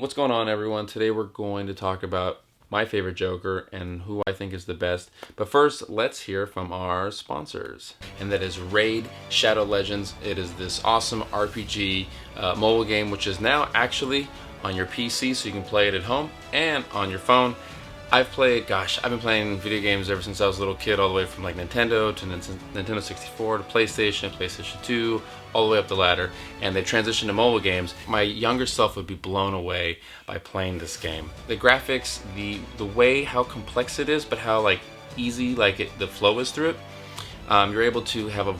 what's going on, everyone? Today we're going to talk about my favorite Joker and who I think is the best. But first, let's hear from our sponsors. And that is Raid Shadow Legends. It is this awesome RPG mobile game, which is now actually on your PC, so you can play it at home and on your phone. I've been playing video games ever since I was a little kid, all the way from like Nintendo to Nintendo 64 to PlayStation, PlayStation 2, all the way up the ladder, and they transitioned to mobile games. My younger self would be blown away by playing this game. The graphics, the way how complex it is, but how like easy the flow is through it. You're able to have a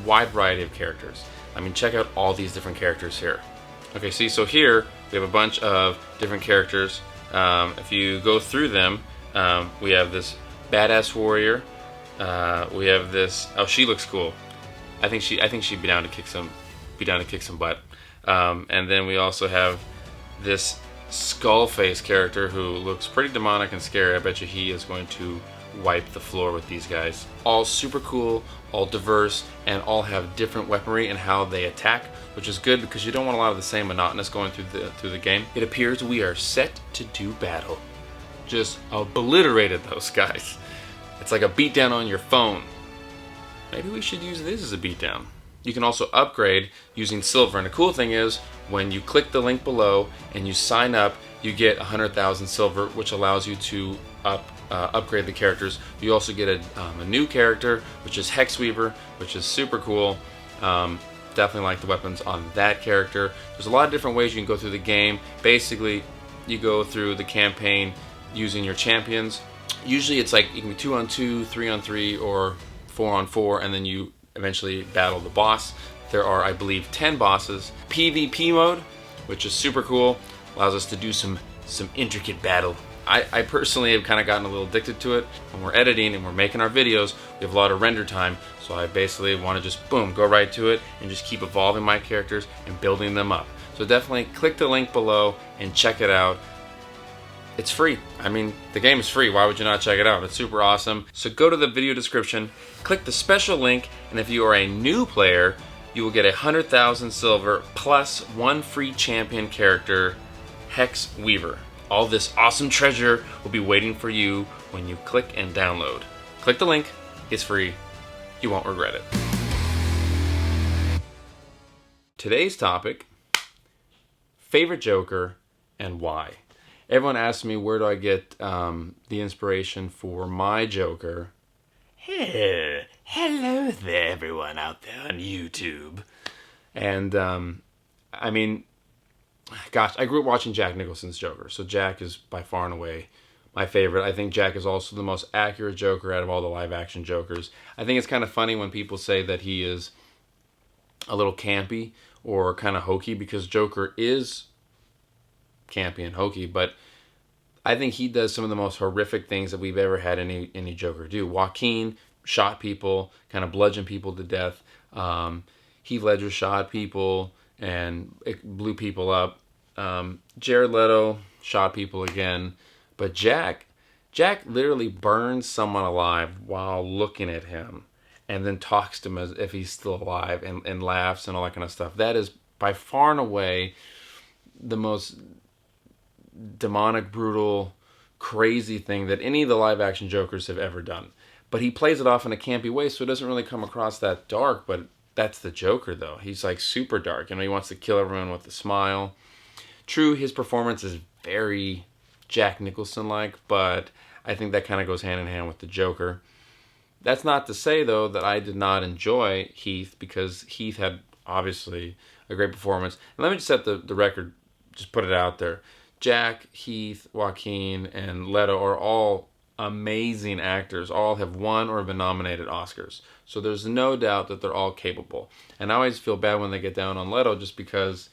wide variety of characters. I mean, check out all these different characters here. Okay, see, so here we have a bunch of different characters. If you go through them, we have this badass warrior. We have this. Oh, she looks cool. I think she'd be down to kick some butt. And then we also have this skull face character who looks pretty demonic and scary. I bet you he is going to wipe the floor with these guys. All super cool, all diverse, and all have different weaponry and how they attack, which is good because you don't want a lot of the same monotonous going through the game. It appears we are set to do battle. Just obliterated those guys. It's like a beatdown on your phone. Maybe we should use this as a beatdown. You can also upgrade using silver, and the cool thing is when you click the link below and you sign up, you get 100,000 silver, which allows you to upgrade the characters. You also get a new character, which is Hexweaver, which is super cool. Definitely like the weapons on that character. There's a lot of different ways you can go through the game. Basically, you go through the campaign using your champions. Usually it's like you can be 2-on-2, 3-on-3, or 4-on-4, and then you eventually battle the boss. There are, I believe, 10 bosses. PvP mode, which is super cool, allows us to do some intricate battle. I personally have kind of gotten a little addicted to it. When we're editing and we're making our videos, we have a lot of render time, so I basically want to just boom, go right to it and just keep evolving my characters and building them up. So definitely click the link below and check it out. It's free. I mean, the game is free. Why would you not check it out? It's super awesome. So go to the video description, click the special link, and if you are a new player, you will get 100,000 silver plus one free champion character, Hexweaver. All this awesome treasure will be waiting for you when you click and download. Click the link. It's free. You won't regret it. Today's topic, favorite Joker and why. Everyone asks me where do I get the inspiration for my Joker. Hey, hello there, everyone out there on YouTube. And I mean, gosh, I grew up watching Jack Nicholson's Joker, so Jack is by far and away my favorite. I think Jack is also the most accurate Joker out of all the live-action Jokers. I think it's kind of funny when people say that he is a little campy or kind of hokey, because Joker is campy and hokey, but I think he does some of the most horrific things that we've ever had any Joker do. Joaquin shot people, kind of bludgeoned people to death. Heath Ledger shot people and it blew people up. Jared Leto shot people again. But Jack literally burns someone alive while looking at him and then talks to him as if he's still alive and laughs and all that kind of stuff. That is by far and away the most demonic, brutal, crazy thing that any of the live-action Jokers have ever done. But he plays it off in a campy way, so it doesn't really come across that dark, but that's the Joker, though. He's like super dark. You know, he wants to kill everyone with a smile. True, his performance is very Jack Nicholson-like, but I think that kind of goes hand in hand with the Joker. That's not to say, though, that I did not enjoy Heath, because Heath had, obviously, a great performance. And let me just set the record, just put it out there. Jack, Heath, Joaquin, and Leto are all amazing actors. All have won or have been nominated Oscars. So there's no doubt that they're all capable. And I always feel bad when they get down on Leto, just because,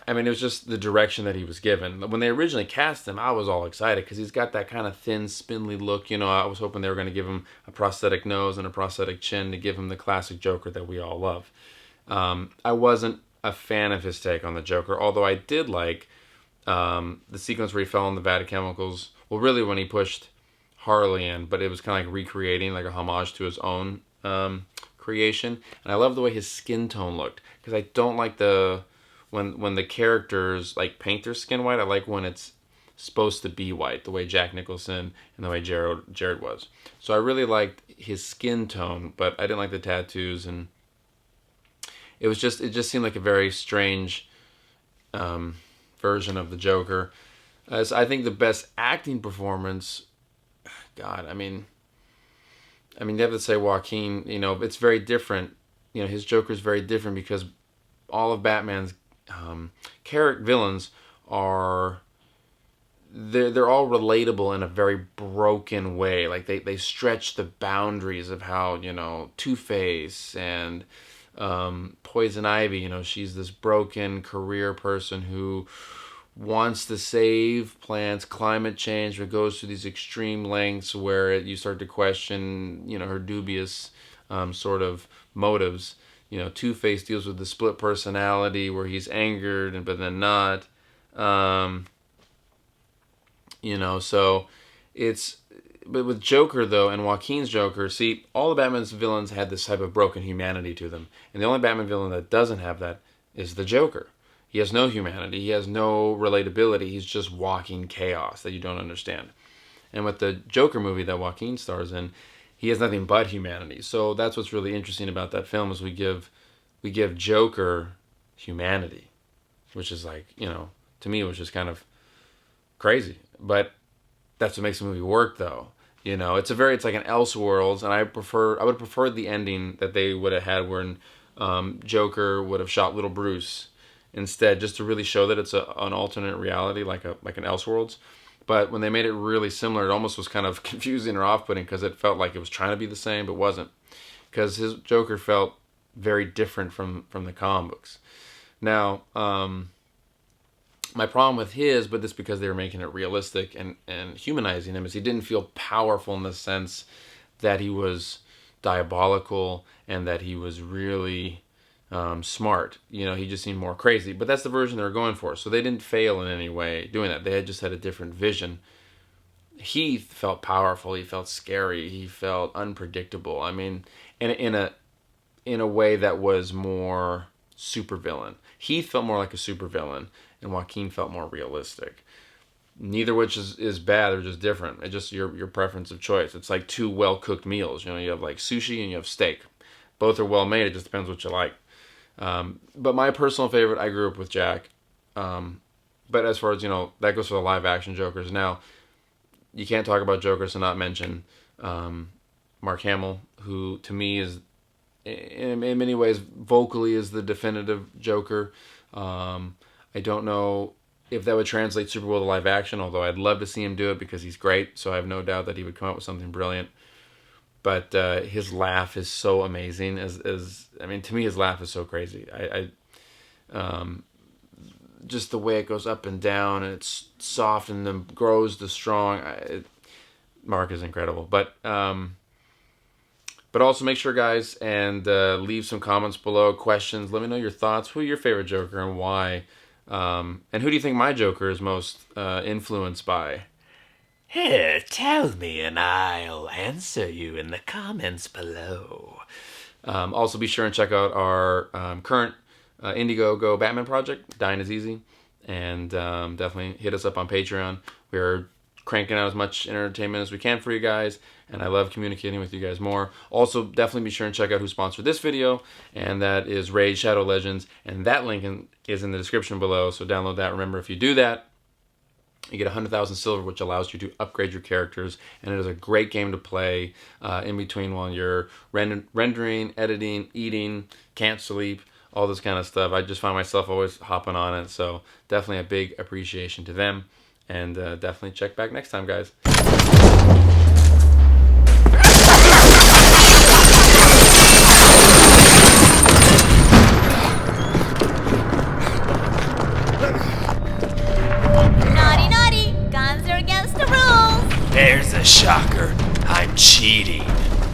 I mean, it was just the direction that he was given. When they originally cast him, I was all excited because he's got that kind of thin, spindly look. You know, I was hoping they were going to give him a prosthetic nose and a prosthetic chin to give him the classic Joker that we all love. I wasn't a fan of his take on the Joker, although I did like the sequence where he fell in the vat of chemicals. Well, really when he pushed Harley in, but it was kind of like recreating, like a homage to his own creation. And I love the way his skin tone looked, because I don't like the when the characters like paint their skin white. I like when it's supposed to be white, the way Jack Nicholson and the way Jared was. So I really liked his skin tone, but I didn't like the tattoos, and it just seemed like a very strange version of the Joker. So I think the best acting performance, God, I mean, you have to say Joaquin. You know, it's very different. You know, his Joker is very different because all of Batman's character villains are they're all relatable in a very broken way. Like they stretch the boundaries of how, you know, Two-Face and Poison Ivy. You know, she's this broken career person who wants to save plants, climate change, but goes to these extreme lengths where you start to question, you know, her dubious sort of motives. You know, Two-Face deals with the split personality where he's angered and but then not. You know, so but with Joker though, and Joaquin's Joker, see, all the Batman's villains had this type of broken humanity to them, and the only Batman villain that doesn't have that is the Joker. He has no humanity. He has no relatability. He's just walking chaos that you don't understand. And with the Joker movie that Joaquin stars in, he has nothing but humanity. So that's what's really interesting about that film is we give Joker humanity, which is like, you know, to me it was just kind of crazy. But that's what makes the movie work, though. You know, it's like an Elseworlds, and I would prefer the ending that they would have had when Joker would have shot Little Bruce instead, just to really show that it's an alternate reality, like an Elseworlds. But when they made it really similar, it almost was kind of confusing or off-putting because it felt like it was trying to be the same, but wasn't. Because his Joker felt very different from the comic books. Now, my problem with his, but this because they were making it realistic and humanizing him, is he didn't feel powerful in the sense that he was diabolical and that he was really smart. You know, he just seemed more crazy. But that's the version they were going for. So they didn't fail in any way doing that. They had just had a different vision. He felt powerful. He felt scary. He felt unpredictable. I mean, in a way that was more supervillain. He felt more like a supervillain, and Joaquin felt more realistic. Neither which is bad. They're just different. It's just your preference of choice. It's like two well-cooked meals. You know, you have like sushi and you have steak. Both are well made. It just depends what you like. But my personal favorite, I grew up with Jack. But as far as, you know, that goes for the live-action Jokers. Now, you can't talk about Jokers and not mention Mark Hamill, who to me is, in many ways, vocally is the definitive Joker. I don't know if that would translate super well to live action, although I'd love to see him do it because he's great, so I have no doubt that he would come up with something brilliant. But his laugh is so amazing. I mean, to me, his laugh is so crazy. Just the way it goes up and down, and it's soft and then grows to strong. Mark is incredible. But also make sure, guys, and leave some comments below, questions. Let me know your thoughts. Who are your favorite Joker and why? And who do you think my Joker is most influenced by? Here, tell me and I'll answer you in the comments below. Also, be sure and check out our current Indiegogo Batman project, Dying is Easy. And definitely hit us up on Patreon. We're cranking out as much entertainment as we can for you guys, and I love communicating with you guys more. Also, definitely be sure and check out who sponsored this video, and that is Raid Shadow Legends, and that link is in the description below, so download that. Remember, if you do that, you get 100,000 silver, which allows you to upgrade your characters, and it is a great game to play in between while you're rendering, editing, eating, can't sleep, all this kind of stuff. I just find myself always hopping on it, so definitely a big appreciation to them. And definitely check back next time, guys. Naughty, naughty! Guns are against the rules! There's a shocker. I'm cheating.